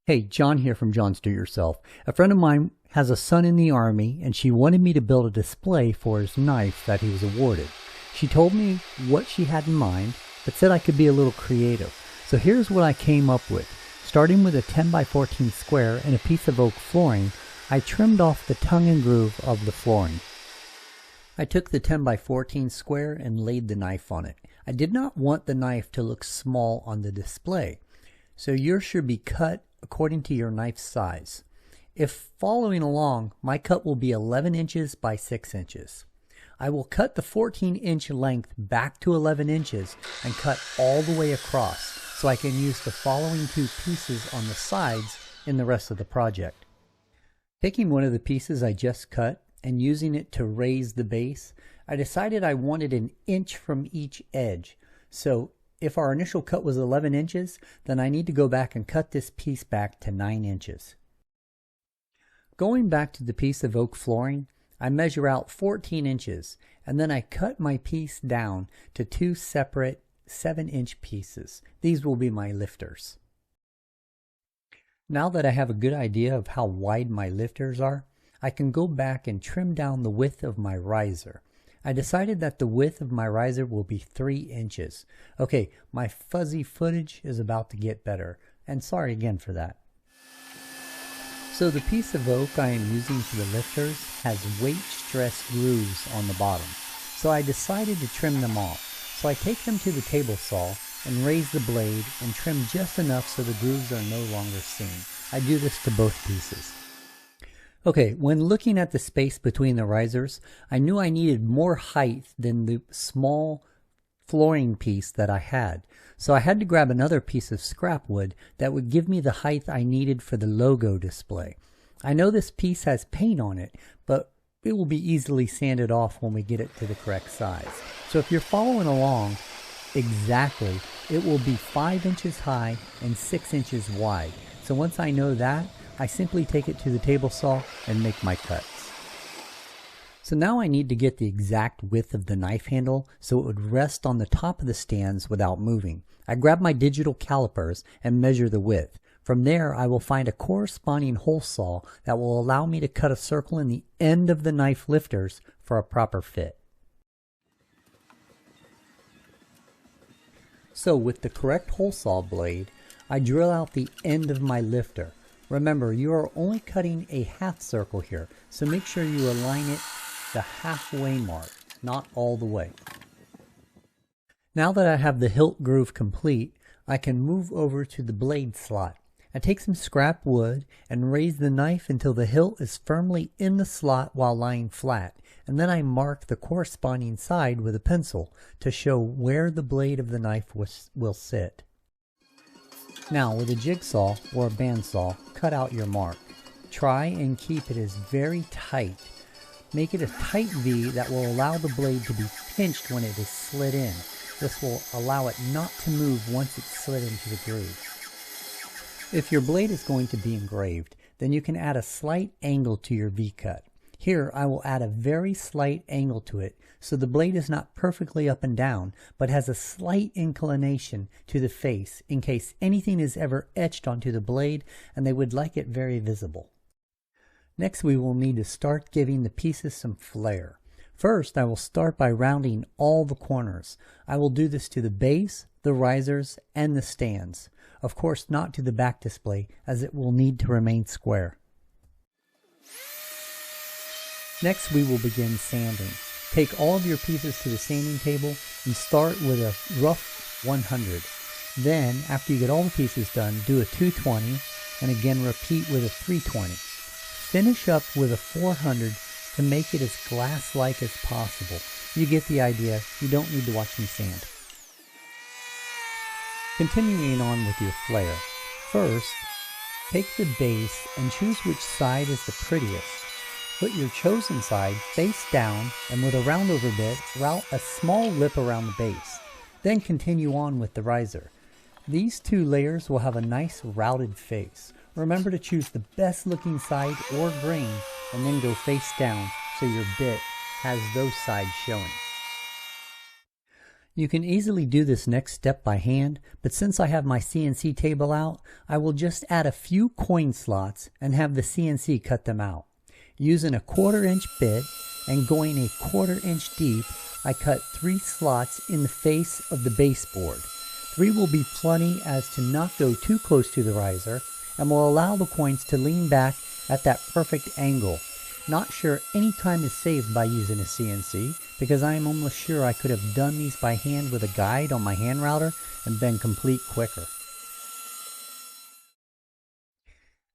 Hey, John here from JON'S Do Yourself. A friend of mine has a son in the Army and she wanted me to build a display for his knife that he was awarded. She told me what she had in mind, but said I could be a little creative. So here's what I came up with. Starting with a 10 by 14 square and a piece of oak flooring, I trimmed off the tongue and groove of the flooring. I took the 10 by 14 square and laid the knife on it. I did not want the knife to look small on the display, so yours should be cut according to your knife's size. If following along, my cut will be 11 inches by 6 inches. I will cut the 14-inch length back to 11 inches and cut all the way across so I can use the following two pieces on the sides in the rest of the project. Taking one of the pieces I just cut and using it to raise the base, I decided I wanted an inch from each edge. So if our initial cut was 11 inches, then I need to go back and cut this piece back to 9 inches. Going back to the piece of oak flooring, I measure out 14 inches, and then I cut my piece down to two separate 7-inch pieces. These will be my lifters. Now that I have a good idea of how wide my lifters are, I can go back and trim down the width of my riser. I decided that the width of my riser will be 3 inches. Okay, my fuzzy footage is about to get better, and sorry again for that. So the piece of oak I am using for the lifters has weight stress grooves on the bottom. So I decided to trim them off. So I take them to the table saw and raise the blade and trim just enough so the grooves are no longer seen. I do this to both pieces. Okay, when looking at the space between the risers, I knew I needed more height than the small flooring piece that I had. So I had to grab another piece of scrap wood that would give me the height I needed for the logo display. I know this piece has paint on it, but it will be easily sanded off when we get it to the correct size. So if you're following along exactly, it will be 5 inches high and 6 inches wide. So once I know that, I simply take it to the table saw and make my cuts. So now I need to get the exact width of the knife handle so it would rest on the top of the stands without moving. I grab my digital calipers and measure the width. From there, I will find a corresponding hole saw that will allow me to cut a circle in the end of the knife lifters for a proper fit. So with the correct hole saw blade, I drill out the end of my lifter. Remember, you are only cutting a half circle here, so make sure you align it the halfway mark, not all the way. Now that I have the hilt groove complete, I can move over to the blade slot. I take some scrap wood and raise the knife until the hilt is firmly in the slot while lying flat, and then I mark the corresponding side with a pencil to show where the blade of the knife will sit. Now with a jigsaw or a bandsaw, cut out your mark. Try and keep it as very tight. Make it a tight V that will allow the blade to be pinched when it is slid in. This will allow it not to move once it's slid into the groove. If your blade is going to be engraved, then you can add a slight angle to your V-cut. Here I will add a very slight angle to it so the blade is not perfectly up and down, but has a slight inclination to the face in case anything is ever etched onto the blade and they would like it very visible. Next we will need to start giving the pieces some flair. First I will start by rounding all the corners. I will do this to the base, the risers, and the stands. Of course not to the back display as it will need to remain square. Next we will begin sanding. Take all of your pieces to the sanding table and start with a rough 100. Then, after you get all the pieces done, do a 220 and again repeat with a 320. Finish up with a 400 to make it as glass-like as possible. You get the idea, you don't need to watch me sand. Continuing on with your flare. First, take the base and choose which side is the prettiest. Put your chosen side face down and with a round over bit, route a small lip around the base. Then continue on with the riser. These two layers will have a nice routed face. Remember to choose the best looking side or grain and then go face down so your bit has those sides showing. You can easily do this next step by hand, but since I have my CNC table out, I will just add a few coin slots and have the CNC cut them out. Using a 1/4 inch bit and going a 1/4 inch deep, I cut 3 slots in the face of the baseboard. 3 will be plenty as to not go too close to the riser and will allow the coins to lean back at that perfect angle. Not sure any time is saved by using a CNC, because I am almost sure I could have done these by hand with a guide on my hand router and been complete quicker.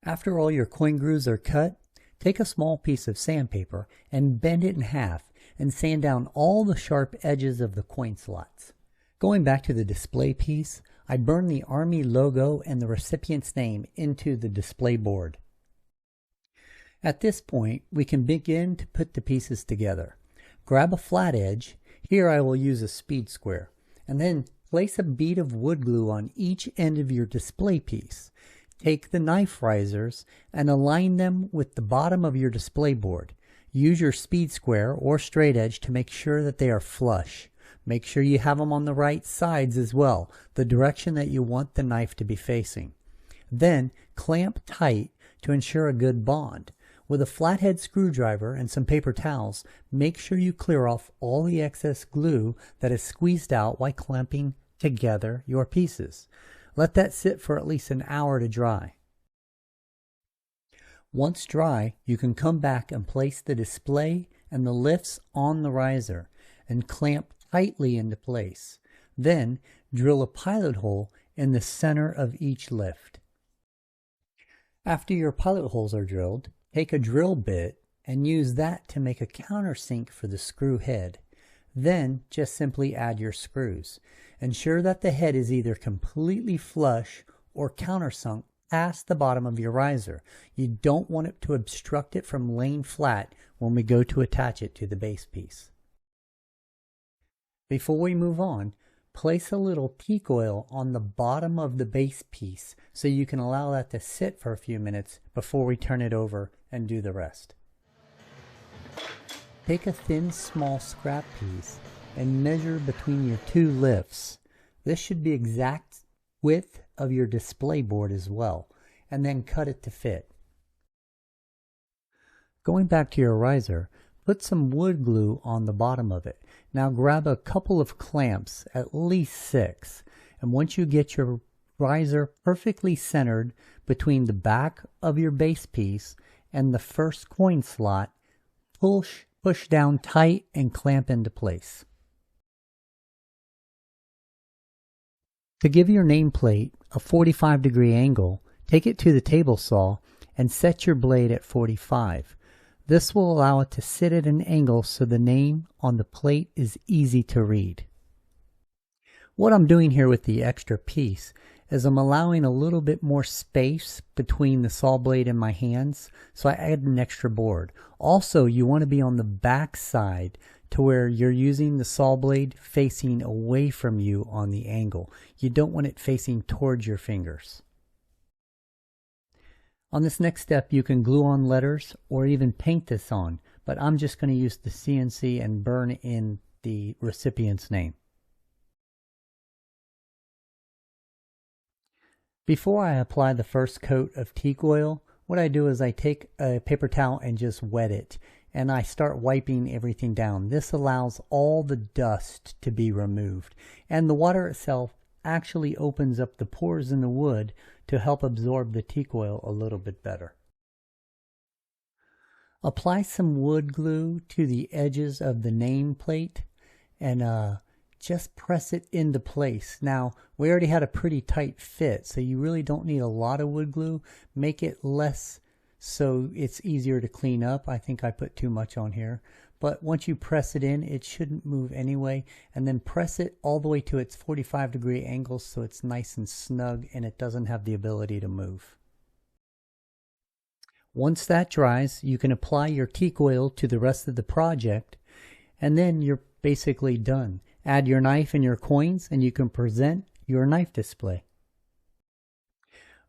After all your coin grooves are cut, take a small piece of sandpaper and bend it in half and sand down all the sharp edges of the coin slots. Going back to the display piece, I burned the Army logo and the recipient's name into the display board. At this point, we can begin to put the pieces together. Grab a flat edge, here I will use a speed square, and then place a bead of wood glue on each end of your display piece. Take the knife risers and align them with the bottom of your display board. Use your speed square or straight edge to make sure that they are flush. Make sure you have them on the right sides as well, the direction that you want the knife to be facing. Then clamp tight to ensure a good bond. With a flathead screwdriver and some paper towels, make sure you clear off all the excess glue that is squeezed out while clamping together your pieces. Let that sit for at least an hour to dry. Once dry, you can come back and place the display and the lifts on the riser and clamp tightly into place. Then drill a pilot hole in the center of each lift. After your pilot holes are drilled, take a drill bit and use that to make a countersink for the screw head. Then just simply add your screws. Ensure that the head is either completely flush or countersunk past the bottom of your riser. You don't want it to obstruct it from laying flat when we go to attach it to the base piece. Before we move on, place a little teak oil on the bottom of the base piece so you can allow that to sit for a few minutes before we turn it over and do the rest. Take a thin small scrap piece and measure between your 2 lifts. This should be exact width of your display board as well, and then cut it to fit. Going back to your riser, put some wood glue on the bottom of it. Now grab a couple of clamps, at least 6, and once you get your riser perfectly centered between the back of your base piece and the first coin slot, push down tight and clamp into place. To give your nameplate a 45-degree angle, take it to the table saw and set your blade at 45. This will allow it to sit at an angle so the name on the plate is easy to read. What I'm doing here with the extra piece is I'm allowing a little bit more space between the saw blade and my hands, so I add an extra board. Also, you want to be on the back side to where you're using the saw blade facing away from you on the angle. You don't want it facing towards your fingers. On this next step, you can glue on letters or even paint this on, but I'm just going to use the CNC and burn in the recipient's name. Before I apply the first coat of teak oil, what I do is I take a paper towel and just wet it, and I start wiping everything down. This allows all the dust to be removed, and the water itself actually opens up the pores in the wood to help absorb the teak oil a little bit better. Apply some wood glue to the edges of the nameplate and just press it into place. Now, we already had a pretty tight fit, so you really don't need a lot of wood glue. Make it less so it's easier to clean up. I think I put too much on here. But once you press it in, it shouldn't move anyway. And then press it all the way to its 45-degree angle so it's nice and snug and it doesn't have the ability to move. Once that dries, you can apply your teak oil to the rest of the project, and then you're basically done. Add your knife and your coins and you can present your knife display.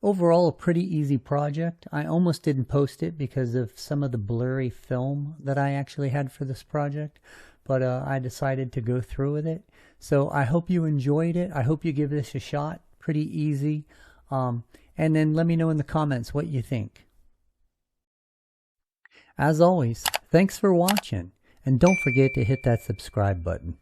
Overall, a pretty easy project. I almost didn't post it because of some of the blurry film that I actually had for this project, but I decided to go through with it. So I hope you enjoyed it. I hope you give this a shot. Pretty easy. And then let me know in the comments what you think. As always, thanks for watching, and don't forget to hit that subscribe button.